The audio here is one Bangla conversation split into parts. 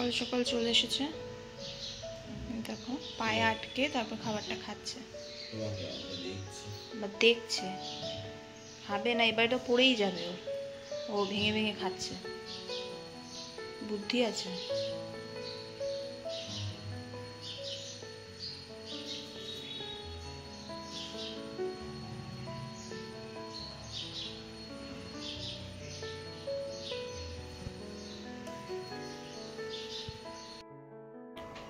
সকাল সকাল চলে এসেছে, দেখো পায়ে আটকে তারপর খাবারটা খাচ্ছে বা দেখছে, খাবে না, এবার তো পড়েই যাবে, ও ভেঙে ভেঙে খাচ্ছে, বুদ্ধি আছে।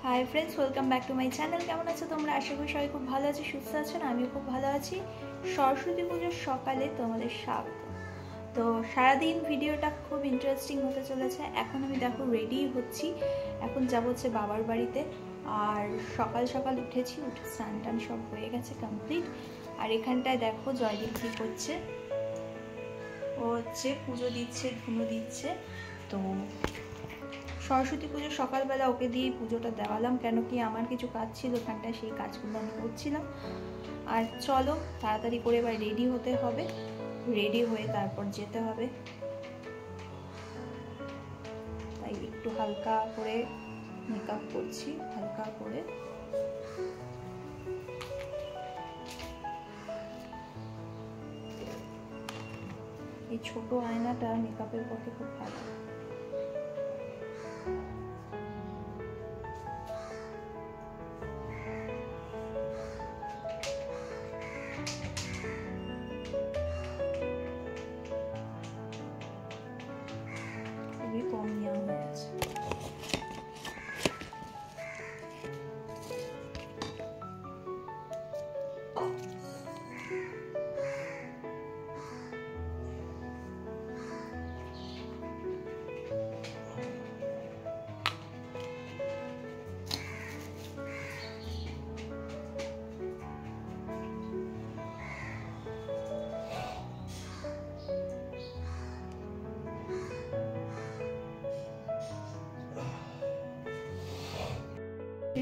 Hi friends, welcome back to my channel. কেমন আছো তোমরা? আশা করি সবাই খুব ভালো আছি, সুস্থ আছো না? আমিও খুব ভালো আছি। সরস্বতী পুজোর সকালে তোমাদের স্বাগত। তো সারাদিন ভিডিওটা খুব ইন্টারেস্টিং হতে চলেছে। এখন আমি দেখো রেডি হচ্ছি, এখন যাবো হচ্ছে বাবার বাড়িতে। আর সকাল সকাল উঠেছি, উঠে স্নান টান সব হয়ে গেছে কমপ্লিট। আর এখানটায় দেখো জয়দীপ কী করছে, ও হচ্ছে পুজো দিচ্ছে, ধুনো দিচ্ছে। তো সরস্বতী পুজো সকালবেলা ওকে দিয়ে পুজোটা দেওয়ালাম, কেন কি আমার কিছু কাজ ছিল ওখানটায়, সেই কাজগুলো আমি করছিলাম। আর চলো তাড়াতাড়ি করে এবার রেডি হতে হবে, রেডি হয়ে তারপর যেতে হবে। তাই একটু হালকা করে মেকআপ করছি, হালকা করে। এই ছোট আয়নাটা মেকআপের পক্ষে খুব ভালো। খুবই কম নেওয়া হয়ে গেছে।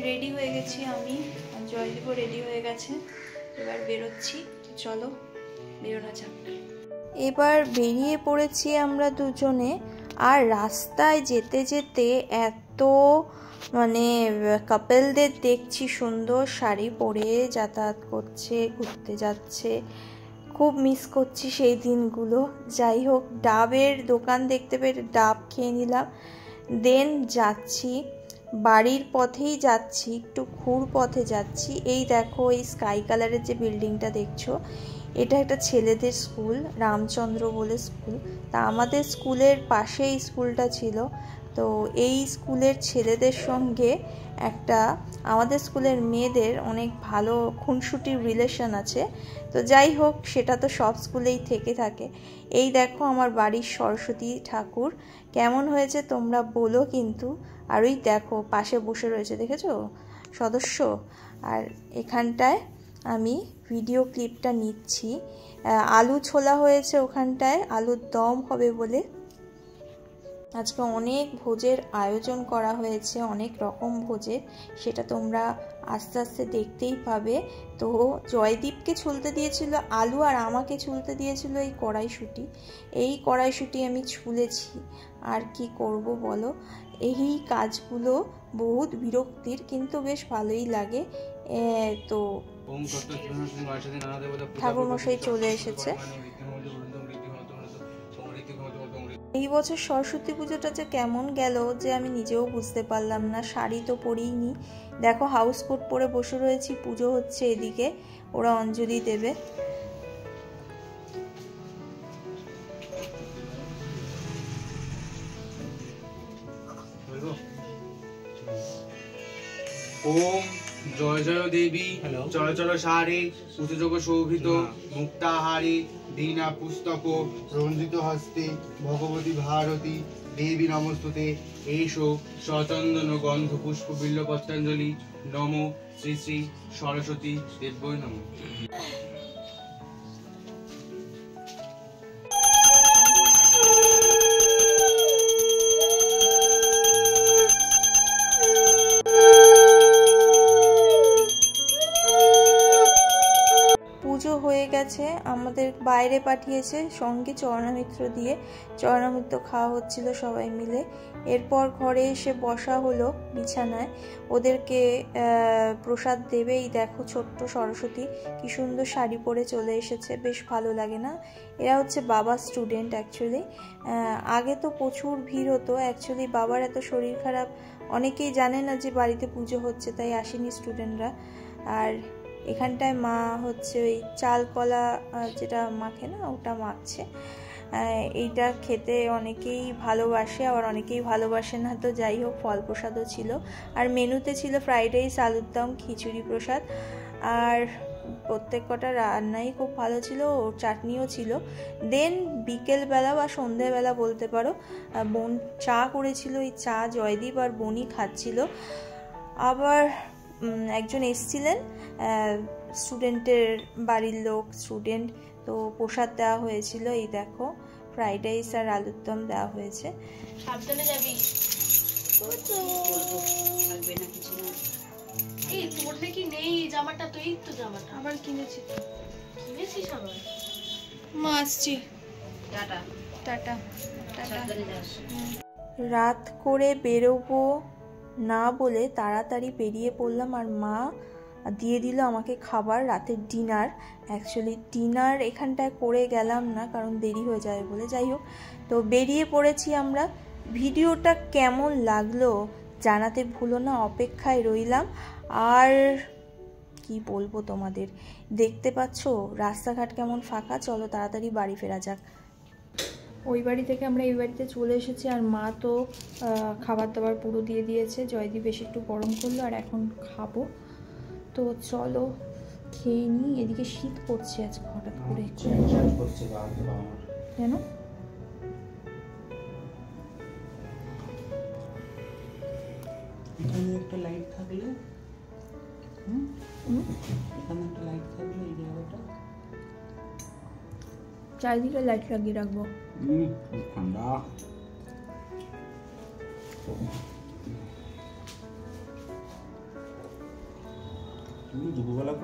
রেডি হয়ে গেছি আমি, আর জয়দীপও রেডি হয়ে গেছে। এবার বেরোচ্ছি, চলো বেরোনো যাক। এবার বেরিয়ে পড়েছি আমরা দুজনে। আর রাস্তায় যেতে যেতে এত মানে কাপেলদের দেখছি সুন্দর শাড়ি পরে যাতায়াত করছে, ঘুরতে যাচ্ছে, খুব মিস করছি সেই দিনগুলো। যাই হোক, ডাবের দোকান দেখতে পেয়ে ডাব খেয়ে নিলাম, দেন যাচ্ছি বাড়ির পথেই যাচ্ছি, একটু ঘুর পথে যাচ্ছি। এই দেখো এই স্কাই কালারের যে বিল্ডিংটা দেখছো, এটা একটা ছেলেদের স্কুল, রামচন্দ্র বলে স্কুল। তা আমাদের স্কুলের পাশে এই স্কুলটা ছিল। তো এই স্কুলের ছেলেদের সঙ্গে একটা আমাদের স্কুলের মেয়েদের অনেক ভালো খুনসুটির রিলেশন আছে। তো যাই হোক, সেটা তো সব স্কুলেই থেকে থাকে। এই দেখো আমার বাড়ির সরস্বতী ঠাকুর, কেমন হয়েছে তোমরা বলো কিন্তু। আর ওই দেখো পাশে বসে রয়েছে, দেখেছো সদস্য। আর এখানটায় আমি ভিডিও ক্লিপটা নিচ্ছি। আলু ছোলা হয়েছে ওখানটায়, আলুর দম হবে বলে আজকে অনেক ভোজের আয়োজন করা হয়েছে, অনেক রকম ভোজের, সেটা তোমরা আস্তে আস্তে দেখতেই পাবে। তো জয়দীপকে ছুলতে দিয়েছিল আলু, আর আমাকে ছুলতে দিয়েছিল এই কড়াইশুঁটি। এই কড়াইশুঁটি আমি ছুলেছি, আর কি করব বলো। এই কাজগুলো বহুত বিরক্তির, কিন্তু বেশ ভালোই লাগে। তো ঠাকুরমশাই চলে এসেছে। এই বছর সরস্বতী পুজোটা যে কেমন গেল যে আমি নিজেও বুঝতে পারলাম না। শাড়ি তো পরিনি, দেখো হাউস কোট পরে বসে রয়েছি, পুজো হচ্ছে এদিকে, ওরা অঞ্জলি দেবে। ওম জয় জয় দেবী চলচল সারে উতযোগ শোভিত মুক্তাহারে দীনা পুস্তক রঞ্জিত হস্তে ভগবতী ভারতী দেবী নমস্তুতে। এসো সচন্দন গন্ধ পুষ্প বিল্লপত্রাঞ্জলি নমো শ্রী শ্রী সরস্বতী দেব্যই নমঃ। গেছে, আমাদের বাইরে পাঠিয়েছে সঙ্গে চরণামৃত দিয়ে। চরণামৃত খাওয়া হচ্ছিল সবাই মিলে। এরপর ঘরে এসে বসা হলো বিছানায়, ওদেরকে প্রসাদ দেবে। এই দেখো ছোট্ট সরস্বতী কি সুন্দর শাড়ি পরে চলে এসেছে, বেশ ভালো লাগে না? এরা হচ্ছে বাবার স্টুডেন্ট অ্যাকচুয়ালি। আগে তো প্রচুর ভিড় হতো, অ্যাকচুয়ালি বাবার এত শরীর খারাপ, অনেকেই জানে না যে বাড়িতে পুজো হচ্ছে, তাই আসেনি স্টুডেন্টরা। আর এখানটায় মা হচ্ছে ওই চাল কলা যেটা মাখে না, ওটা মাখছে। এইটা খেতে অনেকেই ভালোবাসে, আবার অনেকেই ভালোবাসে না, তো যাই হোক ফল প্রসাদও ছিল। আর মেনুতে ছিল ফ্রাইড রাইস, আলুর দম, খিচুড়ি প্রসাদ। আর প্রত্যেক কটা রান্নাই খুব ভালো ছিল, চাটনিও ছিল। দেন বিকেলবেলা বা সন্ধেবেলা বলতে পারো, বোন চা করেছিল, ওই চা জয়দীপ আর বোনই খাচ্ছিল। আবার একজন এসছিলেন স্টুডেন্টের বাড়ির লোক, স্টুডেন্ট, তো প্রসাদ দেওয়া হয়েছিল। এই দেখো ফ্রাইড রাইস আর আলুর দম দেওয়া হয়েছে। সাবধানে যাবি। এই তোর দেখি নেই জামাটা, তো এই তো জামাটা আবার কিনেছি, কিনেছিস আবার? মা আসছি, টাটা টাটা টাটা। সাবধানে যাস। রাত করে বেরোবো না বলে তাড়াতাড়ি বেরিয়ে পড়লাম, আর মা দিয়ে দিল আমাকে খাবার, রাতের ডিনার। অ্যাকচুয়ালি ডিনার এখানটায় করে গেলাম না, কারণ দেরি হয়ে যাবে বলে। যাই হোক, তো বেরিয়ে পড়েছি আমরা। ভিডিওটা কেমন লাগলো জানাতে ভুলো না, অপেক্ষায় রইলাম। আর কি বলবো তোমাদের, দেখতে পাচ্ছ রাস্তাঘাট কেমন ফাঁকা। চলো তাড়াতাড়ি বাড়ি ফেরা যাক। ওই বাড়ি থেকে আমরা এই বাড়িতে চলে এসেছি, আর মা তো খাবার দাবার পুরো দিয়ে দিয়েছে। জয়দীপ বেশ একটু গরম করলো, আর এখন খাবো। তো চলো খেয়ে নিই। এদিকে শীত পড়ছে আজকে হঠাৎ করে। কেন? এখানে একটা লাইট থাকলে, এখানে একটা লাইট থাকলে এই জায়গাটা চারিদিকে লাইট লাগিয়ে রাখবো। ঠান্ডা। তুমি দুপুরবেলা